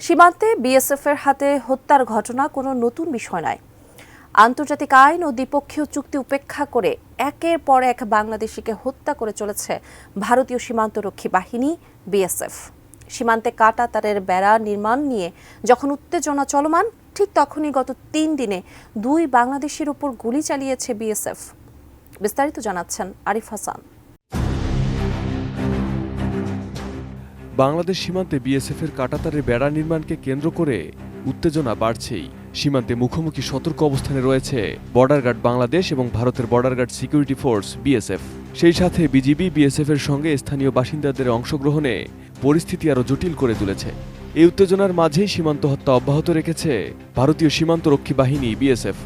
সীমান্তে বিএসএফের হাতে হত্যার ঘটনা কোনো নতুন বিষয় নয়। আন্তর্জাতিক আইন ও দ্বিপক্ষীয় চুক্তি উপেক্ষা করে একের পর এক বাংলাদেশিকে হত্যা করে চলেছে ভারতীয় সীমান্তরক্ষী বাহিনী বিএসএফ। সীমান্তে কাঁটাতারের বেড়া নির্মাণ নিয়ে যখন উত্তেজনা চলমান, ঠিক তখনই গত 3 দিনে 2 বাংলাদেশির উপর গুলি চালিয়েছে বিএসএফ। বিস্তারিত জানাচ্ছেন আরিফ হাসান। বাংলাদেশ সীমান্তে বিএসএফের কাঁটাতারের বেড়া নির্মাণকে কেন্দ্র করে উত্তেজনা বাড়ছেই। সীমান্তে মুখোমুখি সতর্ক অবস্থানে রয়েছে বর্ডার গার্ড বাংলাদেশ এবং ভারতের border guard security force BSF. সেই সাথে বিজিবি বিএসএফের সঙ্গে স্থানীয় বাসিন্দাদের অংশগ্রহণে পরিস্থিতি আরও জটিল করে তুলেছে। এই উত্তেজনার মাঝেই সীমান্ত হত্যা অব্যাহত রেখেছে ভারতীয় সীমান্তরক্ষী বাহিনী বিএসএফ।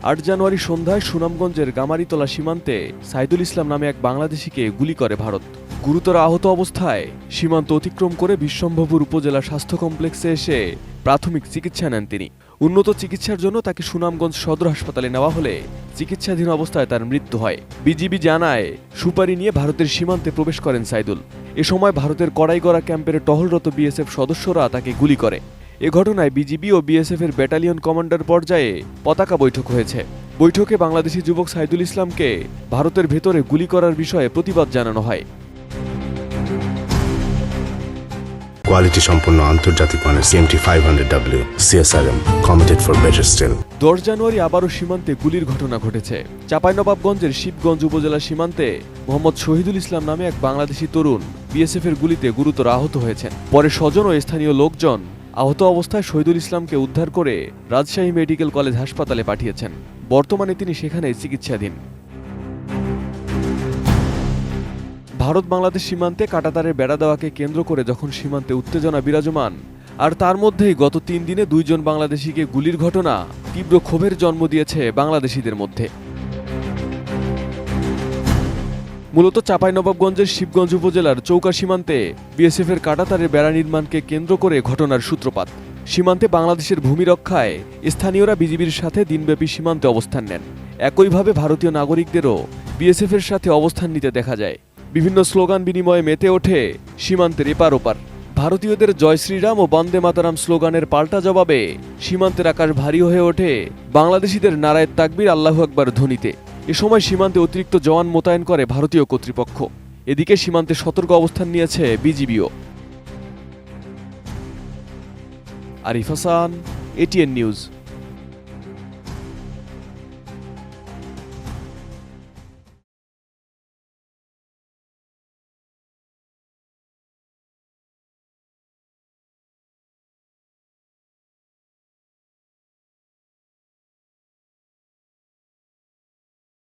8 জানুয়ারি সন্ধ্যায় সুনামগঞ্জের গামারিতলা সীমান্তে সাইদুল ইসলাম নামে এক বাংলাদেশিকে গুলি করে ভারত। গুরুতর আহত অবস্থায় সীমান্ত অতিক্রম করে বিশ্বম্ভরপুর উপজেলা স্বাস্থ্য কমপ্লেক্সে এসে প্রাথমিক চিকিৎসা নেন তিনি। উন্নত চিকিৎসার জন্য তাকে সুনামগঞ্জ সদর হাসপাতালে নেওয়া হলে চিকিৎসাধীন অবস্থায় তার মৃত্যু হয়। বিজিবি জানায়, সুপারি নিয়ে ভারতের সীমান্তে প্রবেশ করেন সাইদুল। এ সময় ভারতের কড়াইগড়া ক্যাম্পের টহলরত বিএসএফ সদস্যরা তাকে গুলি করে। এ ঘটনায় বিজিবি ও বিএসএফের ব্যাটালিয়ন কমান্ডার পর্যায়ে পতাকা বৈঠক হয়েছে। বৈঠকে বাংলাদেশি যুবক সাইদুল ইসলামকে ভারতের ভেতরে গুলি করার বিষয়ে প্রতিবাদ জানানো হয়। কোয়ালিটি সম্পন্ন আন্তর্জাতিক মানের CMT500W CSRM committed for better still. 10 জানুয়ারি আবারও সীমান্তে গুলির ঘটনা ঘটেছে। চাঁপাইনবাবগঞ্জের শিবগঞ্জ উপজেলা সীমান্তে মোহাম্মদ শহীদুল ইসলাম নামে এক বাংলাদেশি তরুণ বিএসএফের গুলিতে গুরুতর আহত হয়েছেন। পরে স্বজন ও স্থানীয় লোকজন আহত অবস্থায় শহীদুল ইসলামকে উদ্ধার করে রাজশাহী মেডিকেল কলেজ হাসপাতালে পাঠিয়েছেন। বর্তমানে তিনি সেখানে চিকিৎসাধীন। ভারত বাংলাদেশ সীমান্তে কাঁটাতারের বেড়া দেওয়াকে কেন্দ্র করে যখন সীমান্তে উত্তেজনা বিরাজমান, আর তার মধ্যেই গত 3 দিনে 2 জন বাংলাদেশিকে গুলির ঘটনা তীব্র ক্ষোভের জন্ম দিয়েছে বাংলাদেশিদের মধ্যে। মূলত চাঁপাইনবাবগঞ্জের শিবগঞ্জ উপজেলার চৌকা সীমান্তে বিএসএফের কাঁটাতারের বেড়া নির্মাণকে কেন্দ্র করে ঘটনার সূত্রপাত। সীমান্তে বাংলাদেশের ভূমি রক্ষায় স্থানীয়রা বিজিবির সাথে দিনব্যাপী সীমান্তে অবস্থান নেন। একইভাবে ভারতীয় নাগরিকদেরও বিএসএফের সাথে অবস্থান নিতে দেখা যায়। বিভিন্ন স্লোগান বিনিময়ে মেতে ওঠে সীমান্তের এপার ওপার। ভারতীয়দের জয় শ্রীরাম ও বন্দে মাতারাম স্লোগানের পাল্টা জবাবে সীমান্তের আকাশ ভারী হয়ে ওঠে বাংলাদেশিদের নারায়ে তাকবীর আল্লাহু আকবার ধ্বনিতে। এ সময় সীমান্তে অতিরিক্ত জওয়ান মোতায়েন করে ভারতীয় কর্তৃপক্ষ। এদিকে সীমান্তে সতর্ক অবস্থান নিয়েছে বিজিবিও। Arif Hasan, ATN news.